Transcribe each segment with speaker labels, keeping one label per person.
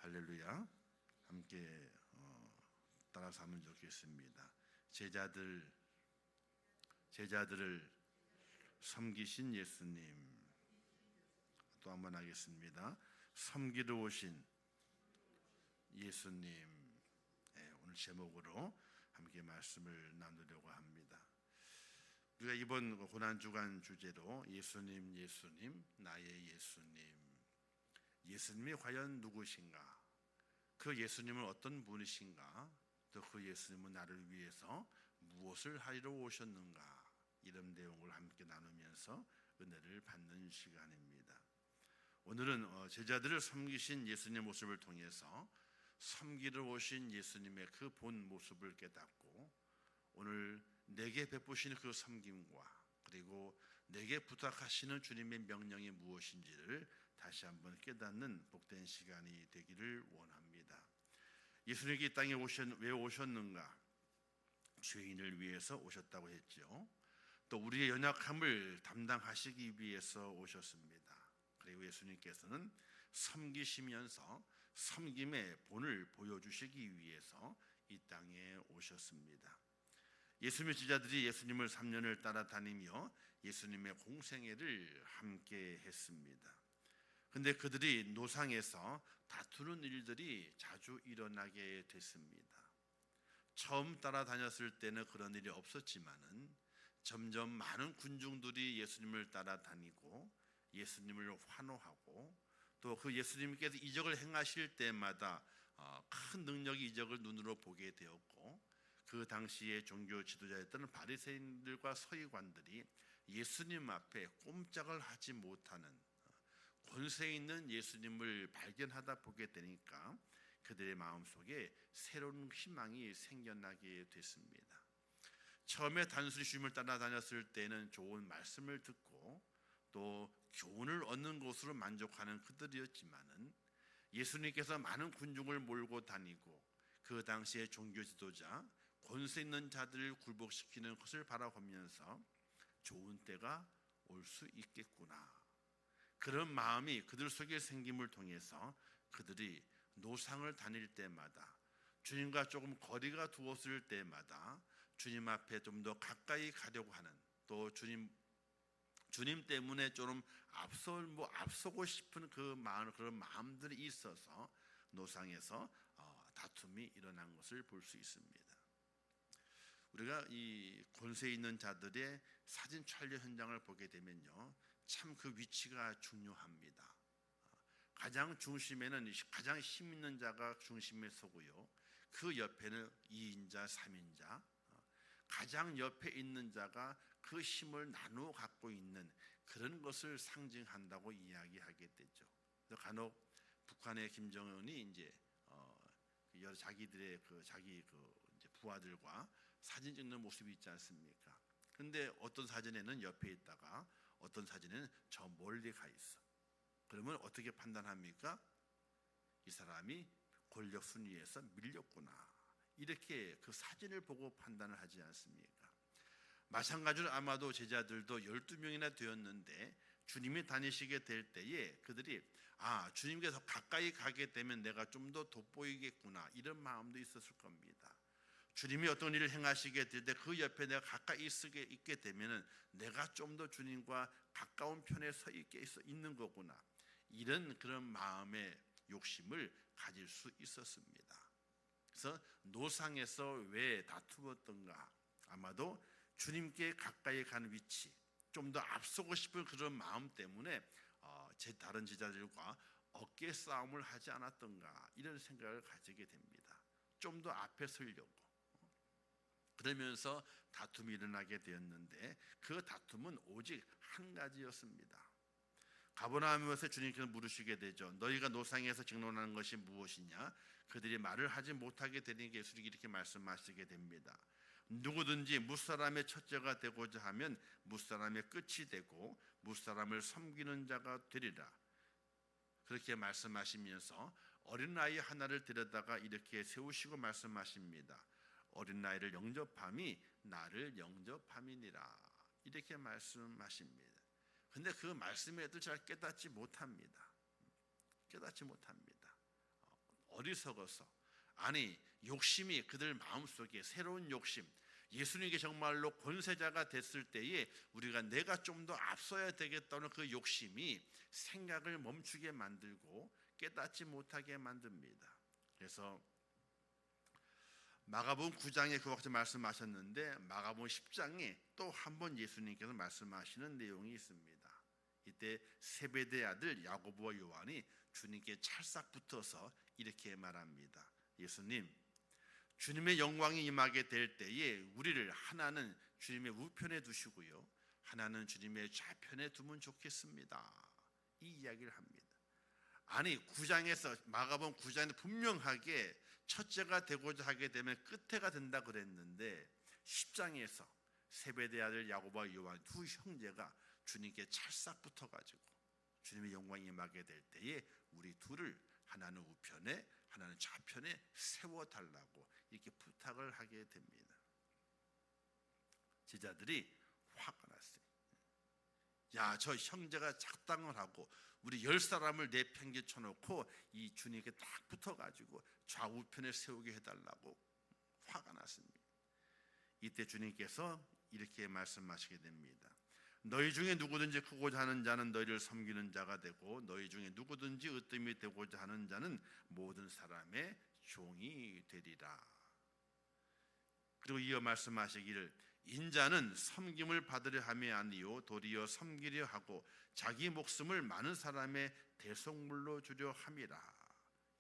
Speaker 1: 할렐루야. 함께 따라서 하면 좋겠습니다. 제자들을 섬기신 예수님. 또 한번 하겠습니다. 섬기러 오신 예수님. 오늘 제목으로 함께 말씀을 나누려고 합니다. 우리가 이번 고난주간 주제로 예수님, 나의 예수님. 예수님이 과연 누구신가? 그 예수님은 어떤 분이신가? 또 그 예수님은 나를 위해서 무엇을 하러 오셨는가? 이런 내용을 함께 나누면서 은혜를 받는 시간입니다. 오늘은 제자들을 섬기신 예수님의 모습을 통해서 섬기러 오신 예수님의 그 본 모습을 깨닫고 오늘 내게 베푸시는 그 섬김과 그리고 내게 부탁하시는 주님의 명령이 무엇인지를 다시 한번 깨닫는 복된 시간이 되기를 원합니다. 예수님이 이 땅에 왜 오셨는가? 죄인을 위해서 오셨다고 했죠. 또 우리의 연약함을 담당하시기 위해서 오셨습니다. 그리고 예수님께서는 섬기시면서 섬김의 본을 보여주시기 위해서 이 땅에 오셨습니다. 예수님의 제자들이 예수님을 3년을 따라다니며 예수님의 공생애를 함께 했습니다. 그런데 그들이 노상에서 다투는 일들이 자주 일어나게 됐습니다. 처음 따라다녔을 때는 그런 일이 없었지만은 점점 많은 군중들이 예수님을 따라다니고 예수님을 환호하고 또 그 예수님께서 이적을 행하실 때마다 큰 능력의 이적을 눈으로 보게 되었고 그 당시에 종교 지도자였던 바리새인들과 서기관들이 예수님 앞에 꼼짝을 하지 못하는 권세 있는 예수님을 발견하다 보게 되니까 그들의 마음속에 새로운 희망이 생겨나게 됐습니다. 처음에 단순히 주님을 따라다녔을 때는 좋은 말씀을 듣고 또 교훈을 얻는 것으로 만족하는 그들이었지만은 예수님께서 많은 군중을 몰고 다니고 그 당시의 종교 지도자 권세 있는 자들을 굴복시키는 것을 바라보면서 좋은 때가 올 수 있겠구나, 그런 마음이 그들 속에 생김을 통해서 그들이 노상을 다닐 때마다 주님과 조금 거리가 두었을 때마다 주님 앞에 좀 더 가까이 가려고 하는 또 주님 때문에 좀 앞서고 싶은 그런 마음들이 있어서 노상에서 다툼이 일어난 것을 볼 수 있습니다. 우리가 이 권세 있는 자들의 사진 촬영 현장을 보게 되면요, 참 그 위치가 중요합니다. 가장 중심에는 가장 힘 있는 자가 중심에 서고요, 그 옆에는 2인자, 3인자, 가장 옆에 있는 자가 그 힘을 나누어 갖고 있는 그런 것을 상징한다고 이야기하게 되죠. 간혹 북한의 김정은이 이제 여러 자기들의 자기 이제 부하들과 사진 찍는 모습이 있지 않습니까? 그런데 어떤 사진에는 옆에 있다가 어떤 사진에는 저 멀리 가 있어. 그러면 어떻게 판단합니까? 이 사람이 권력 순위에서 밀렸구나, 이렇게 그 사진을 보고 판단을 하지 않습니까? 마찬가지로 아마도 제자들도 12명이나 되었는데 주님이 다니시게 될 때에 그들이 주님께서 가까이 가게 되면 내가 좀 더 돋보이겠구나, 이런 마음도 있었을 겁니다. 주님이 어떤 일을 행하시게 될 때 그 옆에 내가 가까이 있게 되면 내가 좀 더 주님과 가까운 편에 서 있는 거구나, 이런 그런 마음의 욕심을 가질 수 있었습니다. 그래서 노상에서 왜 다투었던가? 아마도 주님께 가까이 가는 위치, 좀 더 앞서고 싶은 그런 마음 때문에 다른 제자들과 어깨 싸움을 하지 않았던가, 이런 생각을 가지게 됩니다. 좀 더 앞에 서려고. 그러면서 다툼이 일어나게 되었는데 그 다툼은 오직 한 가지였습니다. 가버나움에서 주님께서 물으시게 되죠. 너희가 노상에서 직론하는 것이 무엇이냐? 그들이 말을 하지 못하게 되니까 예수님이 이렇게 말씀하시게 됩니다. 누구든지 무사람의 첫째가 되고자 하면 무사람의 끝이 되고 무사람을 섬기는 자가 되리라. 그렇게 말씀하시면서 어린아이 하나를 데려다가 이렇게 세우시고 말씀하십니다. 어린아이를 영접함이 나를 영접함이니라, 이렇게 말씀하십니다. 근데 그 말씀에 잘 깨닫지 못합니다. 어리석어서, 아니 욕심이 그들 마음속에 새로운 욕심, 예수님께 정말로 권세자가 됐을 때에 우리가 내가 좀 더 앞서야 되겠다는 그 욕심이 생각을 멈추게 만들고 깨닫지 못하게 만듭니다. 그래서 마가복음 9장에 그것까지 말씀하셨는데 마가복음 10장에 또 한 번 예수님께서 말씀하시는 내용이 있습니다. 이때 세베대의 아들 야고보와 요한이 주님께 찰싹 붙어서 이렇게 말합니다. 예수님, 주님의 영광이 임하게 될 때에 우리를 하나는 주님의 우편에 두시고요, 하나는 주님의 좌편에 두면 좋겠습니다. 이 이야기를 합니다. 아니 9장에서 마가복음 9장에 분명하게 첫째가 되고자 하게 되면 끝에가 된다 그랬는데 10장에서 세베대의 아들 야고보와 요한 두 형제가 주님께 찰싹 붙어가지고 주님의 영광이 임하게 될 때에 우리 둘을 하나는 우편에 하나는 좌편에 세워달라고 이렇게 부탁을 하게 됩니다. 제자들이 화가 났어요. 야, 저 형제가 작당을 하고 우리 10사람을 내팽개쳐 놓고 이 주님께 딱 붙어가지고 좌우편에 세우게 해달라고 화가 났습니다. 이때 주님께서 이렇게 말씀하시게 됩니다. 너희 중에 누구든지 크고자 하는 자는 너희를 섬기는 자가 되고 너희 중에 누구든지 으뜸이 되고자 하는 자는 모든 사람의 종이 되리라. 그리고 이어 말씀하시기를 인자는 섬김을 받으려 함이 아니요 도리어 섬기려 하고 자기 목숨을 많은 사람의 대속물로 주려 함이라.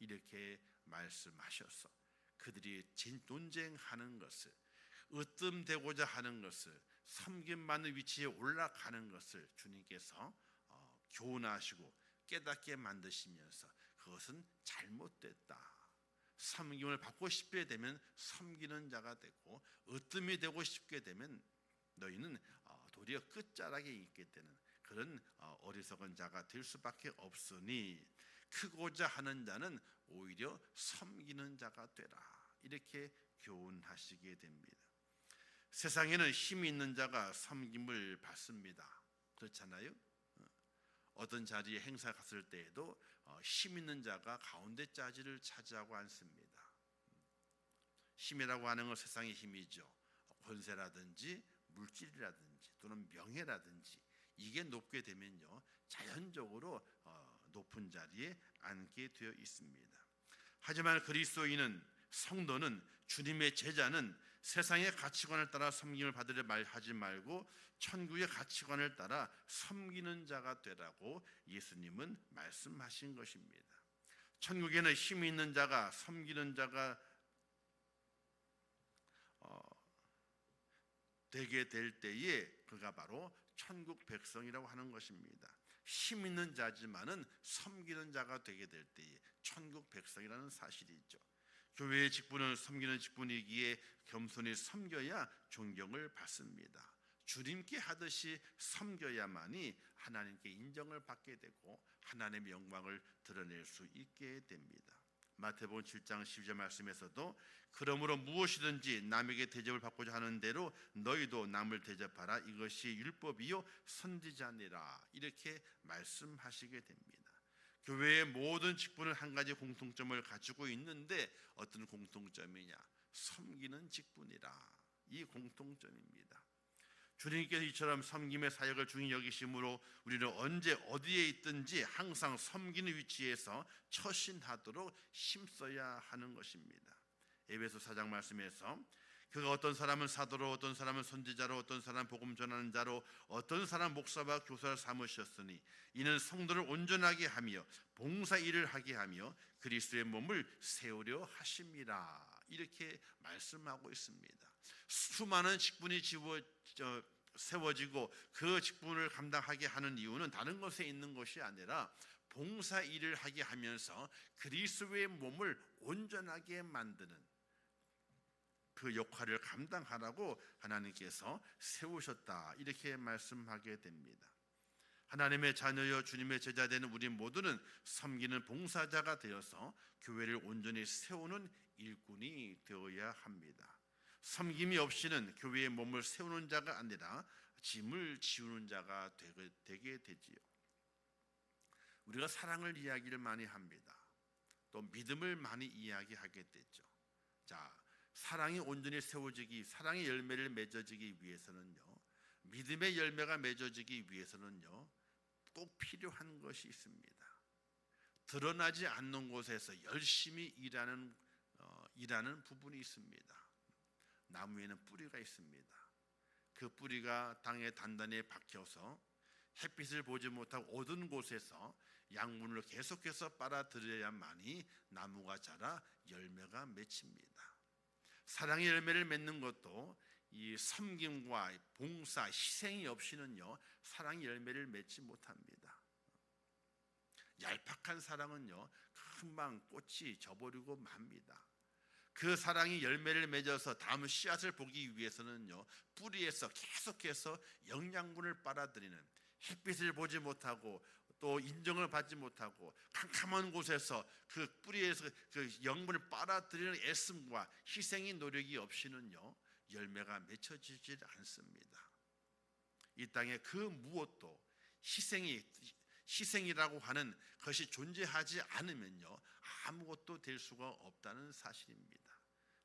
Speaker 1: 이렇게 말씀하셔서 그들이 논쟁하는 것을, 으뜸되고자 하는 것을, 섬김받는 위치에 올라가는 것을 주님께서 교훈하시고 깨닫게 만드시면서 그것은 잘못됐다. 섬김을 받고 싶게 되면 섬기는 자가 되고 으뜸이 되고 싶게 되면 너희는 도리어 끝자락에 있게 되는 그런 어리석은 자가 될 수밖에 없으니 크고자 하는 자는 오히려 섬기는 자가 되라. 이렇게 교훈하시게 됩니다. 세상에는 힘이 있는 자가 섬김을 받습니다. 그렇잖아요? 어떤 자리에 행사 갔을 때에도 힘 있는 자가 가운데 자리를 차지하고 앉습니다. 힘이라고 하는 건 세상의 힘이죠. 권세라든지 물질이라든지 또는 명예라든지 이게 높게 되면요 자연적으로 높은 자리에 앉게 되어 있습니다. 하지만 그리스도인은, 성도는, 주님의 제자는 세상의 가치관을 따라 섬김을 받으려 하지 말고 천국의 가치관을 따라 섬기는 자가 되라고 예수님은 말씀하신 것입니다. 천국에는 힘이 있는 자가 섬기는 자가 되게 될 때에 그가 바로 천국 백성이라고 하는 것입니다. 힘 있는 자지만은 섬기는 자가 되게 될 때에 천국 백성이라는 사실이죠. 교회의 직분은 섬기는 직분이기에 겸손히 섬겨야 존경을 받습니다. 주님께 하듯이 섬겨야만이 하나님께 인정을 받게 되고 하나님의 영광을 드러낼 수 있게 됩니다. 마태복음 7장 12절 말씀에서도 그러므로 무엇이든지 남에게 대접을 받고자 하는 대로 너희도 남을 대접하라. 이것이 율법이요 선지자니라. 이렇게 말씀하시게 됩니다. 교회의 모든 직분은 한 가지 공통점을 가지고 있는데 어떤 공통점이냐? 섬기는 직분이라. 이 공통점입니다. 주님께서 이처럼 섬김의 사역을 중히 여기심으로 우리는 언제 어디에 있든지 항상 섬기는 위치에서 처신하도록 힘써야 하는 것입니다. 에베소 4장 말씀에서 그가 어떤 사람은 사도로, 어떤 사람은 선지자로, 어떤 사람은 복음 전하는 자로, 어떤 사람은 목사와 교사를 삼으셨으니 이는 성도를 온전하게 하며 봉사 일을 하게 하며 그리스도의 몸을 세우려 하심이라. 이렇게 말씀하고 있습니다. 수많은 직분이 세워지고 그 직분을 감당하게 하는 이유는 다른 것에 있는 것이 아니라 봉사 일을 하게 하면서 그리스도의 몸을 온전하게 만드는 그 역할을 감당하라고 하나님께서 세우셨다. 이렇게 말씀하게 됩니다. 하나님의 자녀여 주님의 제자 되는 우리 모두는 섬기는 봉사자가 되어서 교회를 온전히 세우는 일꾼이 되어야 합니다. 섬김이 없이는 교회의 몸을 세우는 자가 아니라 짐을 지우는 자가 되게 되지요. 우리가 사랑을 이야기를 많이 합니다. 또 믿음을 많이 이야기하게 됐죠. 자, 사랑이 온전히 세워지기, 사랑의 열매를 맺어지기 위해서는요, 믿음의 열매가 맺어지기 위해서는요, 꼭 필요한 것이 있습니다. 드러나지 않는 곳에서 열심히 일하는 부분이 있습니다. 나무에는 뿌리가 있습니다. 그 뿌리가 땅에 단단히 박혀서 햇빛을 보지 못하고 어두운 곳에서 양분을 계속해서 빨아들여야만이 나무가 자라 열매가 맺힙니다. 사랑의 열매를 맺는 것도 이 섬김과 봉사, 희생이 없이는요, 사랑의 열매를 맺지 못합니다. 얄팍한 사랑은요, 금방 꽃이 져버리고 맙니다. 그 사랑이 열매를 맺어서 다음 씨앗을 보기 위해서는요, 뿌리에서 계속해서 영양분을 빨아들이는, 햇빛을 보지 못하고 또 인정을 받지 못하고 캄캄한 곳에서 그 뿌리에서 그 영분을 빨아들이는 애씀과 희생의 노력이 없이는요, 열매가 맺혀지질 않습니다. 이 땅에 그 무엇도 희생이라고 하는 것이 존재하지 않으면요, 아무것도 될 수가 없다는 사실입니다.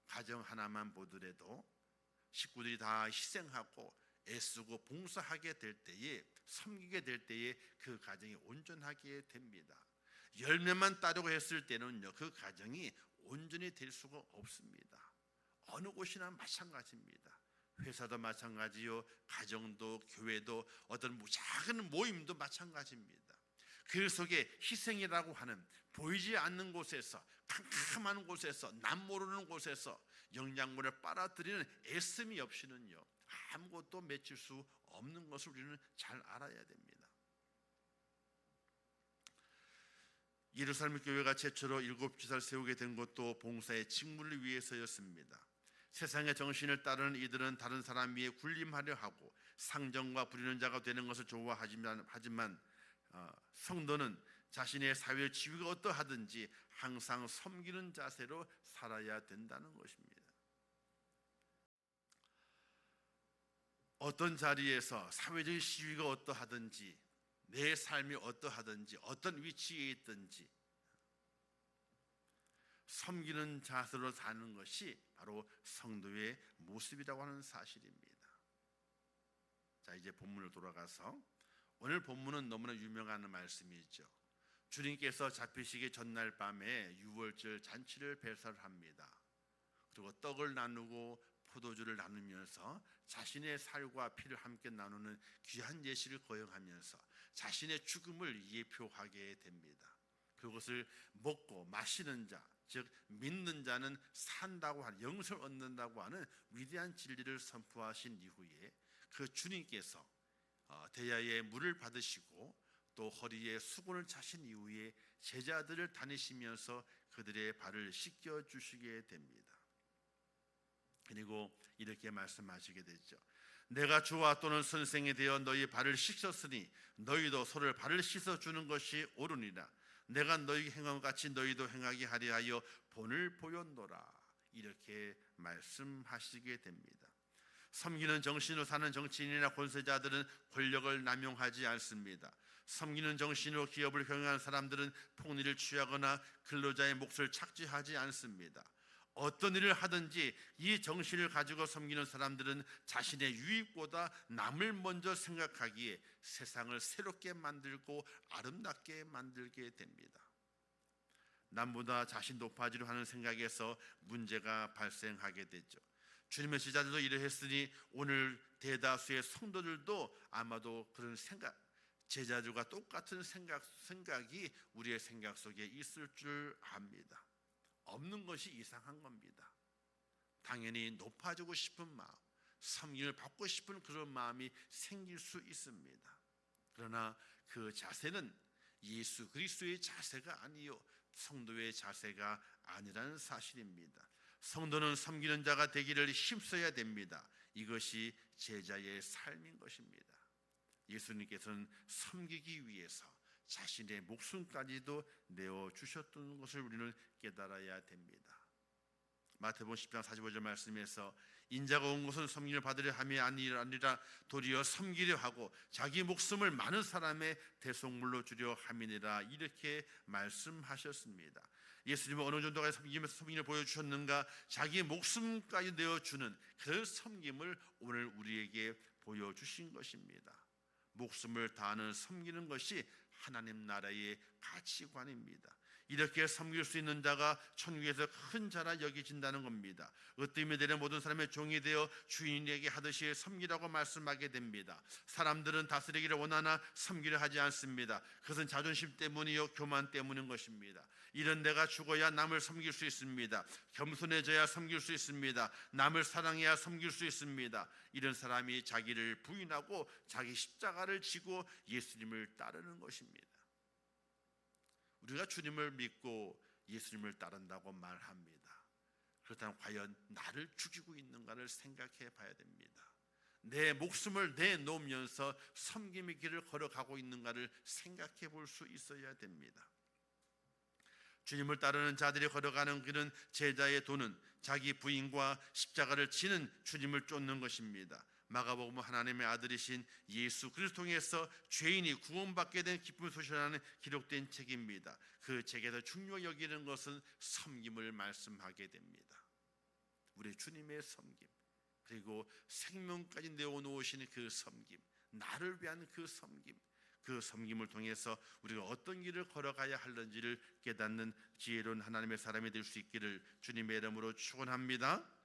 Speaker 1: 가정 하나만 보더라도 식구들이 다 희생하고 애쓰고 봉사하게 될 때에, 섬기게 될 때에 그 가정이 온전하게 됩니다. 열매만 따르고 했을 때는요, 그 가정이 온전히 될 수가 없습니다. 어느 곳이나 마찬가지입니다. 회사도 마찬가지요, 가정도, 교회도, 어떤 작은 모임도 마찬가지입니다. 그 속에 희생이라고 하는 보이지 않는 곳에서, 캄캄한 곳에서, 남 모르는 곳에서 영양분을 빨아들이는 애씀이 없이는요, 아무것도 맺힐 수 없는 것을 우리는 잘 알아야 됩니다. 예루살렘 교회가 최초로 7지사를 세우게 된 것도 봉사의 직무를 위해서였습니다. 세상의 정신을 따르는 이들은 다른 사람 위에 군림하려 하고 상정과 부리는 자가 되는 것을 좋아하지만 성도는 자신의 사회 지위가 어떠하든지 항상 섬기는 자세로 살아야 된다는 것입니다. 어떤 자리에서 사회적 지위가 어떠하든지, 내 삶이 어떠하든지, 어떤 위치에 있든지 섬기는 자세로 사는 것이 바로 성도의 모습이라고 하는 사실입니다. 자, 이제 본문으로 돌아가서, 오늘 본문은 너무나 유명한 말씀이죠. 주님께서 잡히시기 전날 밤에 유월절 잔치를 배설합니다. 그리고 떡을 나누고 포도주를 나누면서 자신의 살과 피를 함께 나누는 귀한 예식을 거행하면서 자신의 죽음을 예표하게 됩니다. 그것을 먹고 마시는 자, 즉 믿는 자는 산다고 하는, 영생을 얻는다고 하는 위대한 진리를 선포하신 이후에 그 주님께서 대야에 물을 받으시고 또 허리에 수건을 차신 이후에 제자들을 다니시면서 그들의 발을 씻겨 주시게 됩니다. 그리고 이렇게 말씀하시게 되죠. 내가 주와 또는 선생이 되어 너희 발을 씻었으니 너희도 서로의 발을 씻어주는 것이 옳으니라. 내가 너희 행함 같이 너희도 행하게 하려 하여 본을 보였노라. 이렇게 말씀하시게 됩니다. 섬기는 정신으로 사는 정치인이나 권세자들은 권력을 남용하지 않습니다. 섬기는 정신으로 기업을 경영하는 사람들은 폭리를 취하거나 근로자의 몫을 착취하지 않습니다. 어떤 일을 하든지 이 정신을 가지고 섬기는 사람들은 자신의 유익보다 남을 먼저 생각하기에 세상을 새롭게 만들고 아름답게 만들게 됩니다. 남보다 자신 높아지려 하는 생각에서 문제가 발생하게 되죠. 주님의 제자들도 이러했으니 오늘 대다수의 성도들도 아마도 그런 생각, 제자들과 똑같은 생각이 우리의 생각 속에 있을 줄 압니다. 없는 것이 이상한 겁니다. 당연히 높아지고 싶은 마음, 섬김을 받고 싶은 그런 마음이 생길 수 있습니다. 그러나 그 자세는 예수 그리스도의 자세가 아니요 성도의 자세가 아니라는 사실입니다. 성도는 섬기는 자가 되기를 힘써야 됩니다. 이것이 제자의 삶인 것입니다. 예수님께서는 섬기기 위해서 자신의 목숨까지도 내어주셨던 것을 우리는 깨달아야 됩니다. 마태복음 10장 45절 말씀에서 인자가 온 것은 섬김을 받으려 함이 아니라 도리어 섬기려 하고 자기 목숨을 많은 사람의 대속물로 주려 함이니라 이렇게 말씀하셨습니다. 예수님은 어느 정도까지 섬김을 보여주셨는가? 자기 목숨까지 내어주는 그 섬김을 오늘 우리에게 보여주신 것입니다. 목숨을 다하는 섬기는 것이 하나님 나라의 가치관입니다. 이렇게 섬길 수 있는 자가 천국에서 큰 자라 여겨진다는 겁니다. 으뜸이 되는 모든 사람의 종이 되어 주인에게 하듯이 섬기라고 말씀하게 됩니다. 사람들은 다스리기를 원하나 섬기려 하지 않습니다. 그것은 자존심 때문이요 교만 때문인 것입니다. 이런 내가 죽어야 남을 섬길 수 있습니다. 겸손해져야 섬길 수 있습니다. 남을 사랑해야 섬길 수 있습니다. 이런 사람이 자기를 부인하고 자기 십자가를 지고 예수님을 따르는 것입니다. 우리가 주님을 믿고 예수님을 따른다고 말합니다. 그렇다면 과연 나를 죽이고 있는가를 생각해 봐야 됩니다. 내 목숨을 내놓으면서 섬김의 길을 걸어가고 있는가를 생각해 볼 수 있어야 됩니다. 주님을 따르는 자들이 걸어가는 길은 제자의 도는 자기 부인과 십자가를 지는 주님을 쫓는 것입니다. 마가복음은 하나님의 아들이신 예수 그리스도를 통해서 죄인이 구원받게 된 기쁜 소식을 기록된 책입니다. 그 책에서 중요 여기는 것은 섬김을 말씀하게 됩니다. 우리 주님의 섬김, 그리고 생명까지 내어놓으시는 그 섬김, 나를 위한 그 섬김, 그 섬김을 통해서 우리가 어떤 길을 걸어가야 하는지를 깨닫는 지혜로운 하나님의 사람이 될 수 있기를 주님의 이름으로 축원합니다.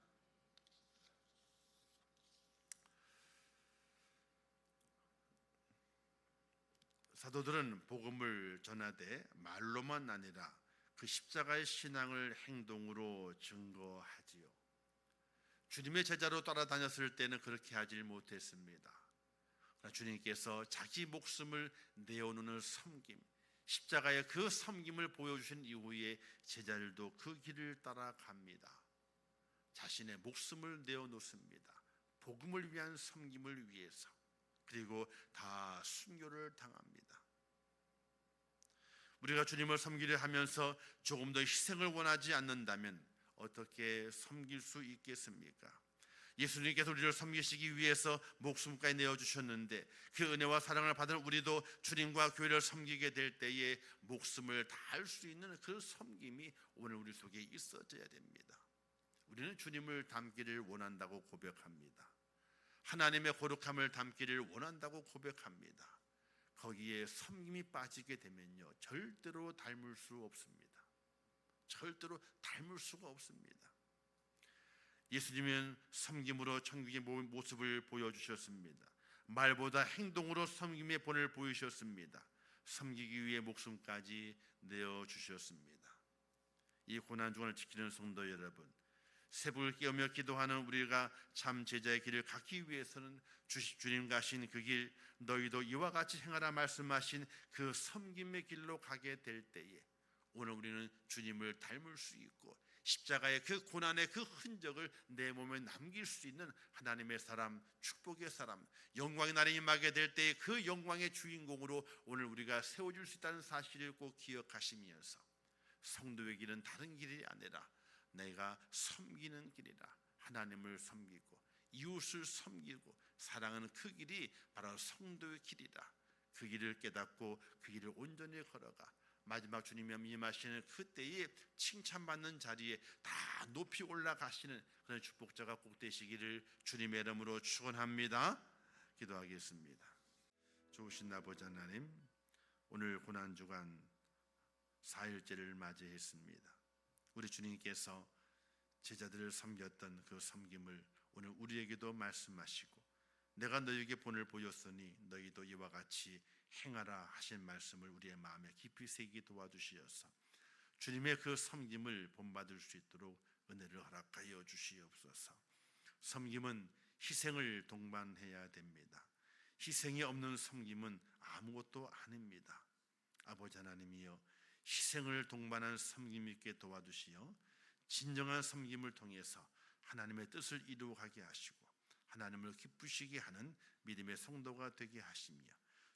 Speaker 1: 사도들은 복음을 전하되 말로만 아니라 그 십자가의 신앙을 행동으로 증거하지요. 주님의 제자로 따라다녔을 때는 그렇게 하지 못했습니다. 그러나 주님께서 자기 목숨을 내어놓는 섬김, 십자가의 그 섬김을 보여주신 이후에 제자들도 그 길을 따라갑니다. 자신의 목숨을 내어놓습니다. 복음을 위한 섬김을 위해서. 그리고 다 순교를 당합니다. 우리가 주님을 섬기려 하면서 조금 더 희생을 원하지 않는다면 어떻게 섬길 수 있겠습니까? 예수님께서 우리를 섬기시기 위해서 목숨까지 내어주셨는데 그 은혜와 사랑을 받은 우리도 주님과 교회를 섬기게 될 때에 목숨을 다할 수 있는 그 섬김이 오늘 우리 속에 있어져야 됩니다. 우리는 주님을 닮기를 원한다고 고백합니다. 하나님의 거룩함을 담기를 원한다고 고백합니다. 거기에 섬김이 빠지게 되면요 절대로 닮을 수 없습니다. 절대로 닮을 수가 없습니다. 예수님은 섬김으로 천국의 모습을 보여주셨습니다. 말보다 행동으로 섬김의 본을 보이셨습니다. 섬기기 위해 목숨까지 내어주셨습니다. 이 고난중간을 지키는 성도 여러분, 새벽을 깨우며 기도하는 우리가 참 제자의 길을 갖기 위해서는 주님 가신 그 길, 너희도 이와 같이 행하라 말씀하신 그 섬김의 길로 가게 될 때에 오늘 우리는 주님을 닮을 수 있고 십자가의 그 고난의 그 흔적을 내 몸에 남길 수 있는 하나님의 사람, 축복의 사람, 영광의 날이 임하게 될 때에 그 영광의 주인공으로 오늘 우리가 세워질 수 있다는 사실을 꼭 기억하시면서 성도의 길은 다른 길이 아니라 내가 섬기는 길이라, 하나님을 섬기고 이웃을 섬기고 사랑하는 그 길이 바로 성도의 길이라, 그 길을 깨닫고 그 길을 온전히 걸어가 마지막 주님이 임하시는 그때에 칭찬받는 자리에 다 높이 올라가시는 그런 축복자가 꼭 되시기를 주님의 이름으로 축원합니다. 기도하겠습니다. 좋으신 아버지 하나님, 오늘 고난주간 4일째를 맞이했습니다. 우리 주님께서 제자들을 섬겼던 그 섬김을 오늘 우리에게도 말씀하시고 내가 너희에게 본을 보였으니 너희도 이와 같이 행하라 하신 말씀을 우리의 마음에 깊이 새기게 도와주시어서 주님의 그 섬김을 본받을 수 있도록 은혜를 허락하여 주시옵소서. 섬김은 희생을 동반해야 됩니다. 희생이 없는 섬김은 아무것도 아닙니다. 아버지 하나님이여, 희생을 동반한 섬김 있게 도와주시어 진정한 섬김을 통해서 하나님의 뜻을 이루어가게 하시고 하나님을 기쁘시게 하는 믿음의 성도가 되게 하시며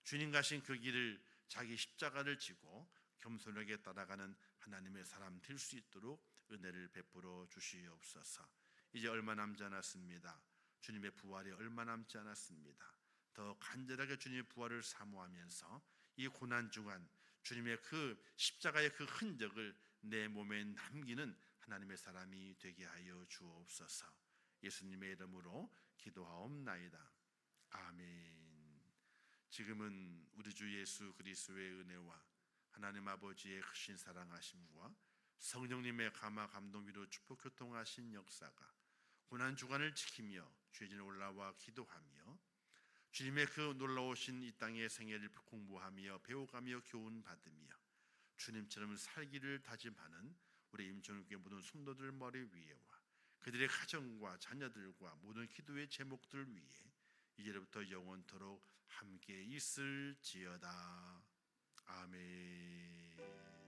Speaker 1: 주님 가신 그 길을 자기 십자가를 지고 겸손하게 따라가는 하나님의 사람 될 수 있도록 은혜를 베풀어 주시옵소서. 이제 얼마 남지 않았습니다. 주님의 부활이 얼마 남지 않았습니다. 더 간절하게 주님의 부활을 사모하면서 이 고난 주간 주님의 그 십자가의 그 흔적을 내 몸에 남기는 하나님의 사람이 되게 하여 주옵소서. 예수님의 이름으로 기도하옵나이다. 아멘. 지금은 우리 주 예수 그리스도의 은혜와 하나님 아버지의 크신 사랑하심과 성령님의 감화 감동 위로 축복 교통하신 역사가 고난 주간을 지키며 죄진에 올라와 기도하며 주님의 그 놀라우신 이 땅의 생애를 공부하며 배워가며 교훈 받으며 주님처럼 살기를 다짐하는 우리 임종교회 모든 성도들 머리 위에와 그들의 가정과 자녀들과 모든 기도의 제목들 위에 이제부터 영원토록 함께 있을지어다. 아멘.